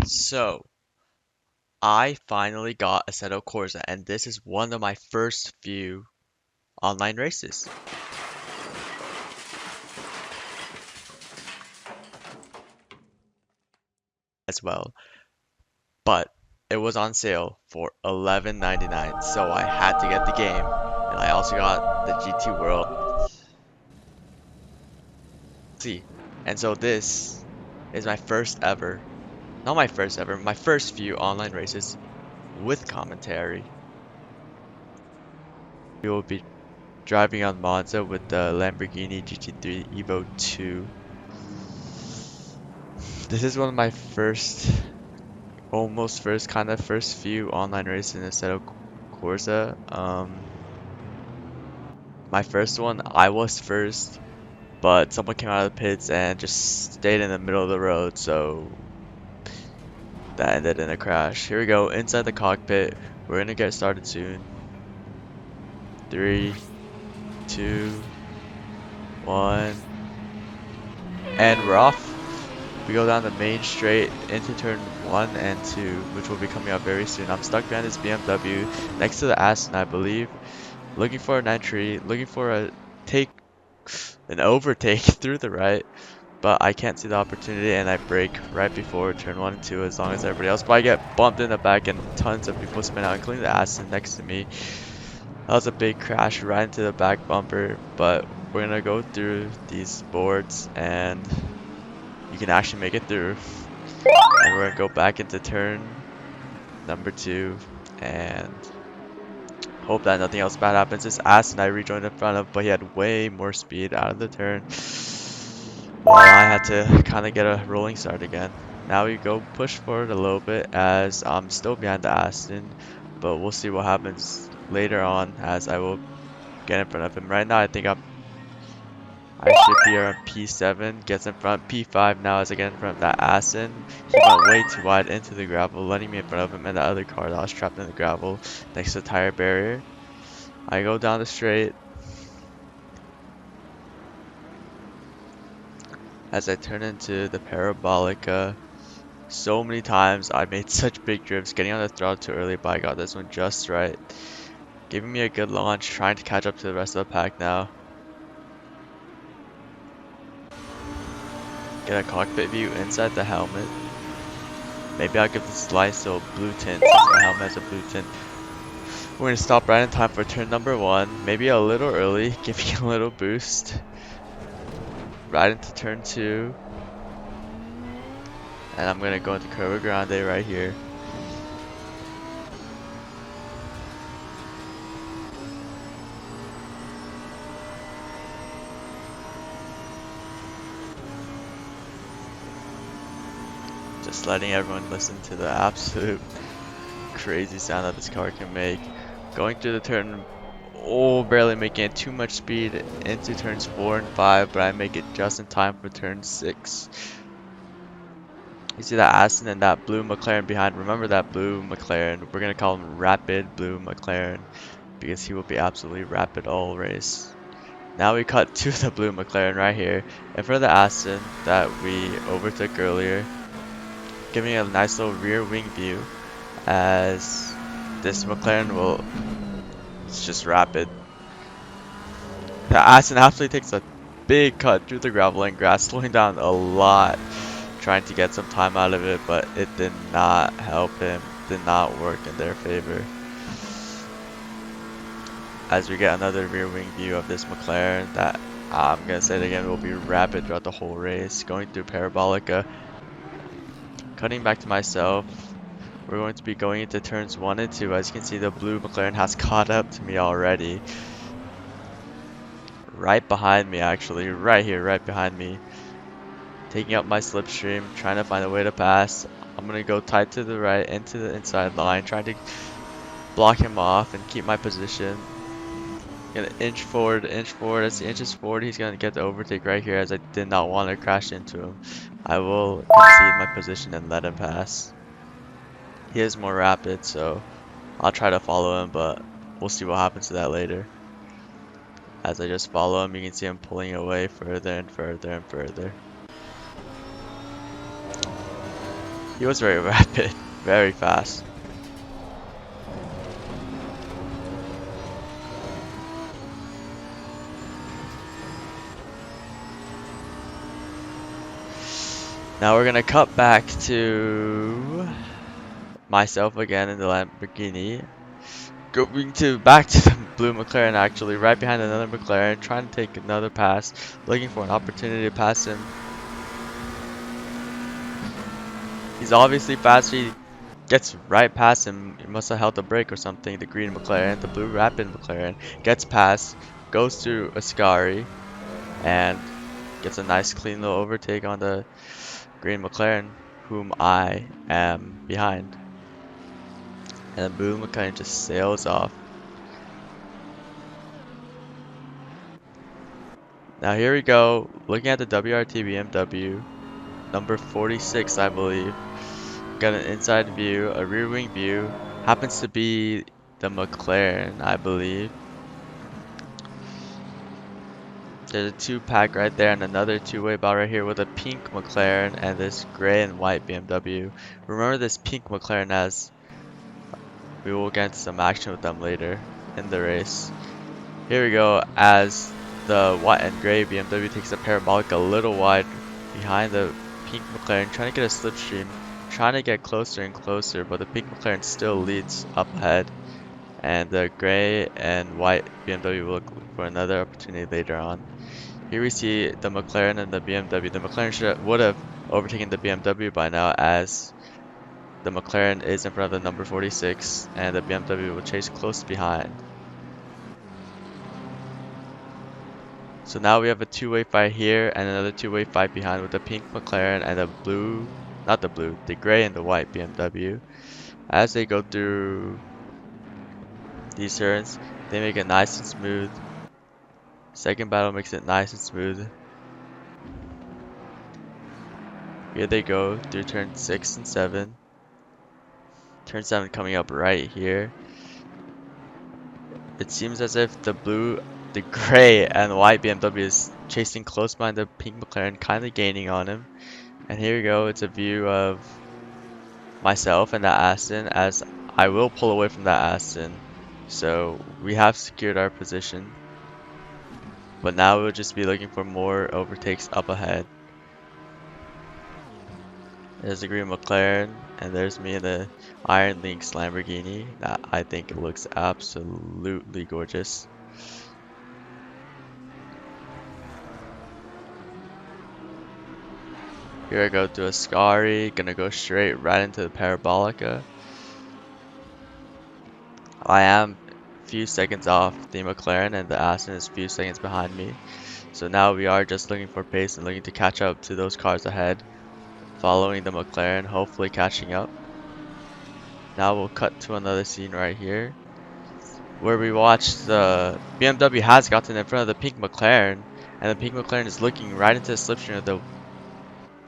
So, I finally got Assetto Corsa, and this is one of my first few online races as well. But it was on sale for $11.99, so I had to get the game, and I also got the GT World C. And so this is my first ever, not my first ever, my first few online races with commentary. We will be driving on Monza with the Lamborghini GT3 Evo 2. This is one of my almost first few online races in Assetto Corsa. My first one, I was first, but someone came out of the pits and just stayed in the middle of the road, so that ended in a crash. Here we go, inside the cockpit. We're gonna get started soon. 3, 2, 1, and we're off. We go down the main straight into turn 1 and 2, which will be coming up very soon. I'm stuck behind this BMW next to the Aston, I believe. Looking for an entry, looking for an overtake through the right, but I can't see the opportunity and I brake right before turn 1 and 2 as long as everybody else. But I get bumped in the back and tons of people spin out, including the Aston next to me. That was a big crash right into the back bumper, but we're gonna go through these boards and you can actually make it through. And we're gonna go back into turn number 2 and hope that nothing else bad happens. This Aston I rejoined in front of, but he had way more speed out of the turn. Well, I had to kind of get a rolling start again. Now we go push forward a little bit as I'm still behind the Aston, but we'll see what happens later on as I will get in front of him. Right now I should be around P7, gets in front, P5 now as I get in front of that Aston. He went way too wide into the gravel, letting me in front of him and the other car that was trapped in the gravel next to the tire barrier. I go down the straight as I turn into the Parabolica. So many times I made such big drifts, getting on the throttle too early, but I got this one just right. Giving me a good launch, trying to catch up to the rest of the pack now. Get a cockpit view inside the helmet. Maybe I'll give this light a blue tint since my helmet has a blue tint. We're gonna stop right in time for turn number 1. Maybe a little early, giving a little boost. Right into turn 2. And I'm gonna go into Curva Grande right here. Just letting everyone listen to the absolute crazy sound that this car can make. Going through the turn, barely making it too much speed into turns 4 and 5, but I make it just in time for turn 6. You see that Aston and that blue McLaren behind. Remember that blue McLaren. We're going to call him Rapid Blue McLaren because he will be absolutely rapid all race. Now we cut to the blue McLaren right here in front of the Aston that we overtook earlier, giving a nice little rear wing view as this McLaren it's just rapid. The Aston absolutely takes a big cut through the gravel and grass, slowing down a lot, trying to get some time out of it, but it did not help him, did not work in their favor. As we get another rear wing view of this McLaren that, I'm going to say it again, will be rapid throughout the whole race, going through Parabolica. Cutting back to myself, we're going to be going into turns 1 and 2. As you can see, the blue McLaren has caught up to me already. Right behind me, actually, right here, right behind me. Taking up my slipstream, trying to find a way to pass. I'm going to go tight to the right, into the inside line, trying to block him off and keep my position. Gonna inch forward. As he inches forward, he's gonna get the overtake right here as I did not want to crash into him. I will concede my position and let him pass. He is more rapid, so I'll try to follow him, but we'll see what happens to that later. As I just follow him, you can see him pulling away further and further and further. He was very rapid, very fast. Now we're gonna cut back to myself again in the Lamborghini. Going to back to the blue McLaren actually, right behind another McLaren, trying to take another pass, looking for an opportunity to pass him. He's obviously faster, he gets right past him, he must have held the brake or something, the green McLaren, the blue rapid McLaren, gets past, goes through Ascari, and gets a nice clean little overtake on the green McLaren, whom I am behind. And the blue McLaren just sails off. Now here we go, looking at the WRT BMW, number 46 I believe. Got an inside view, a rear wing view, happens to be the McLaren I believe. There's a two-pack right there and another two-way bar right here with a pink McLaren and this gray and white BMW. Remember this pink McLaren, as we will get into some action with them later in the race. Here we go, as the white and gray BMW takes a parabolic a little wide behind the pink McLaren, trying to get a slipstream, trying to get closer and closer, but the pink McLaren still leads up ahead. And the gray and white BMW will look for another opportunity later on. Here we see the McLaren and the BMW. The McLaren would have overtaken the BMW by now, as the McLaren is in front of the number 46 and the BMW will chase close behind. So now we have a two-way fight here and another two-way fight behind with the pink McLaren and the blue, not the blue, the gray and the white BMW. As they go through these turns, they make it nice and smooth. Second battle makes it nice and smooth. Here they go through turn 6 and 7. Turn 7 coming up right here. It seems as if the gray and white BMW is chasing close behind the pink McLaren, kind of gaining on him. And here we go, it's a view of myself and that Aston, as I will pull away from that Aston. So we have secured our position. But now we'll just be looking for more overtakes up ahead. There's the green McLaren, and there's me in the Iron Lynx Lamborghini. That I think it looks absolutely gorgeous. Here I go through Ascari, gonna go straight right into the Parabolica. I am a few seconds off the McLaren, and the Aston is a few seconds behind me. So now we are just looking for pace and looking to catch up to those cars ahead. Following the McLaren, hopefully catching up. Now we'll cut to another scene right here, where we watch the BMW has gotten in front of the pink McLaren, and the pink McLaren is looking right into the slipstream of the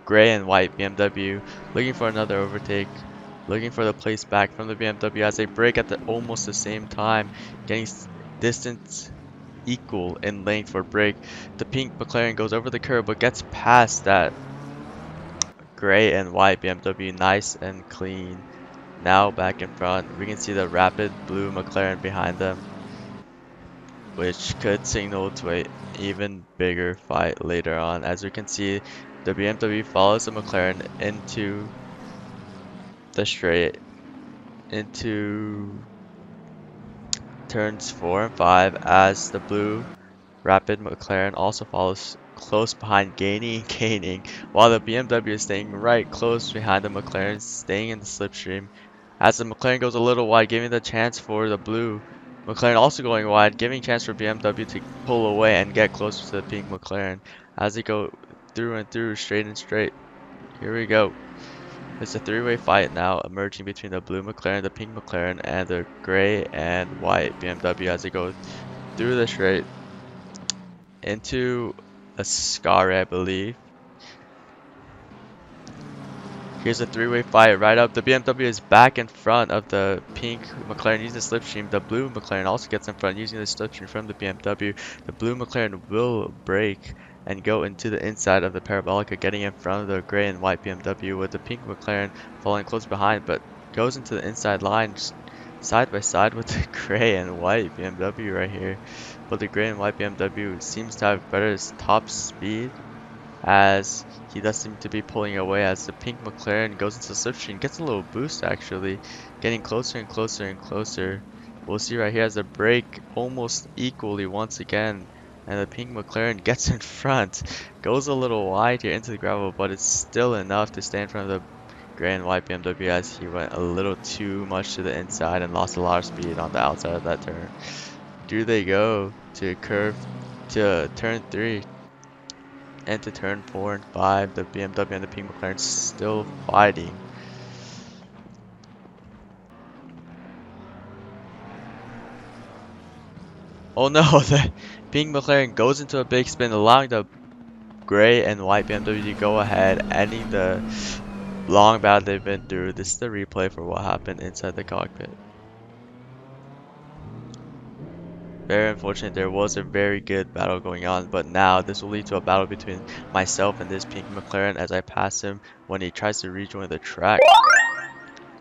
gray and white BMW, looking for another overtake, looking for the place back from the BMW as they brake at almost the same time, getting distance equal in length for brake. The pink McLaren goes over the curb but gets past that gray and white BMW nice and clean. Now back in front, we can see the rapid blue McLaren behind them, which could signal to an even bigger fight later on. As we can see, the BMW follows the McLaren into the straight, into turns 4 and 5, as the blue rapid McLaren also follows close behind, gaining and gaining, while the BMW is staying right close behind the McLaren, staying in the slipstream. As the McLaren goes a little wide, giving the chance for the blue McLaren also going wide, giving chance for BMW to pull away and get closer to the pink McLaren as they go through and through, straight and straight. Here we go. It's a three-way fight now, emerging between the blue McLaren, the pink McLaren, and the gray and white BMW as they go through the straight into a scar, I believe. Here's a three-way fight right up. The BMW is back in front of the pink McLaren using the slipstream. The blue McLaren also gets in front using the slipstream from the BMW. The blue McLaren will brake and go into the inside of the Parabolica, getting in front of the gray and white BMW, with the pink McLaren following close behind, but goes into the inside line side by side with the gray and white BMW right here. But the gray and white BMW seems to have better top speed, as he does seem to be pulling away as the pink McLaren goes into the slipstream, gets a little boost actually, getting closer and closer and closer. We'll see right here as the brake almost equally once again, and the pink McLaren gets in front, goes a little wide here into the gravel, but it's still enough to stay in front of the gray and white BMW, as he went a little too much to the inside and lost a lot of speed on the outside of that turn. Do they go to turn 3, into turn 4 and 5, the BMW and the pink McLaren still fighting. Oh no, the pink McLaren goes into a big spin, allowing the gray and white BMW to go ahead, ending the long battle they've been through. This is the replay for what happened inside the cockpit. Very unfortunate, there was a very good battle going on, but now this will lead to a battle between myself and this pink McLaren as I pass him when he tries to rejoin the track.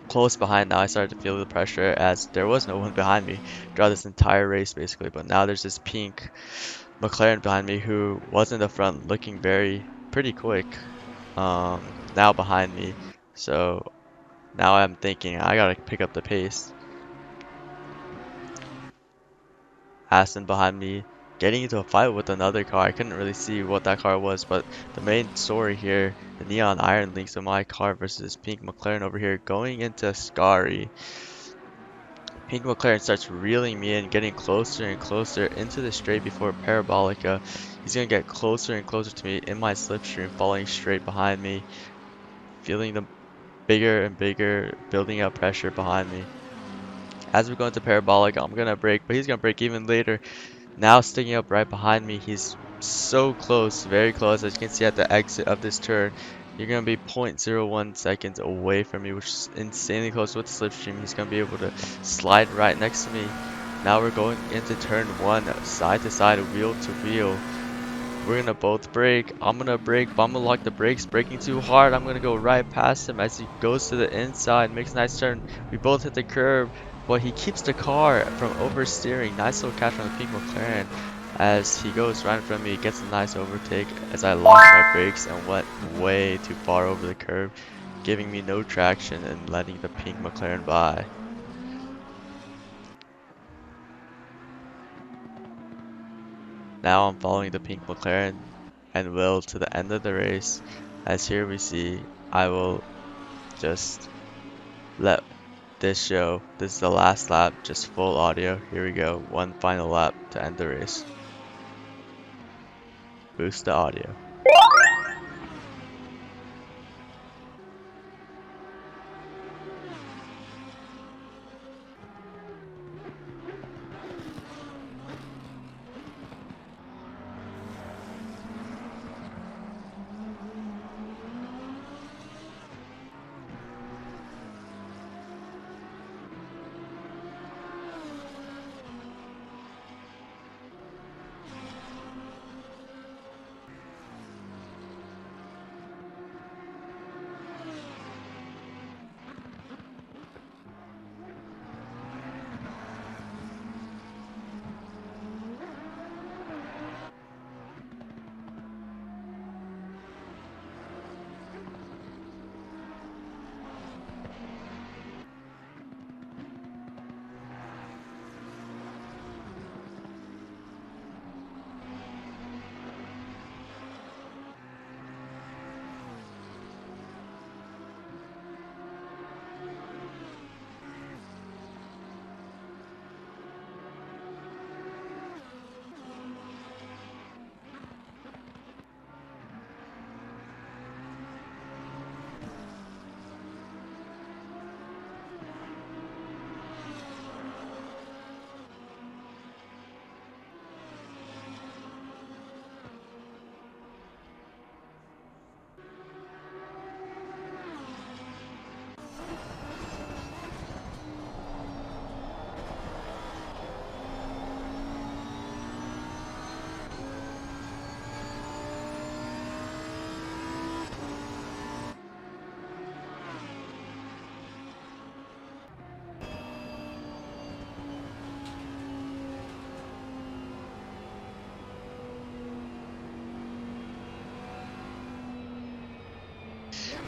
Close behind now, I started to feel the pressure as there was no one behind me throughout this entire race basically, but now there's this pink McLaren behind me who was in the front looking pretty quick now behind me. So now I'm thinking I gotta pick up the pace. Aston behind me getting into a fight with another car. I couldn't really see what that car was, but the main story here, the neon iron links of my car versus pink McLaren over here going into Scary. Pink McLaren starts reeling me in, getting closer and closer into the straight before Parabolica. He's going to get closer and closer to me in my slipstream, falling straight behind me, feeling the bigger and bigger building up pressure behind me. As we go into Parabolica, I'm going to brake, but he's going to brake even later. Now sticking up right behind me, he's so close, very close. As you can see at the exit of this turn, you're going to be 0.01 seconds away from me, which is insanely close with the slipstream. He's going to be able to slide right next to me. Now we're going into turn 1, side to side, wheel to wheel. We're going to both brake. I'm going to brake, but I'm going to lock the brakes. Braking too hard, I'm going to go right past him as he goes to the inside, makes a nice turn. We both hit the curb, but he keeps the car from oversteering. Nice little catch from the pink McLaren as he goes right in front of me, gets a nice overtake as I locked my brakes and went way too far over the curb, giving me no traction and letting the pink McLaren by. Now I'm following the pink McLaren and will to the end of the race, as here we see I will just let this show. This is the last lap, just full audio. Here we go, one final lap to end the race. Boost the audio.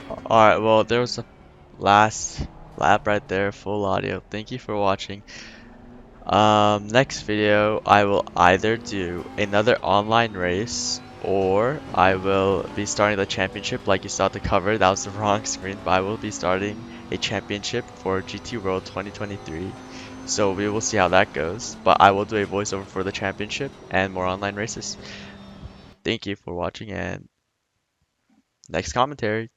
Alright, well, there was a last lap right there, full audio. Thank you for watching. Next video, I will either do another online race or I will be starting the championship like you saw at the cover. That was the wrong screen, but I will be starting a championship for GT World 2023. So we will see how that goes. But I will do a voiceover for the championship and more online races. Thank you for watching and next commentary.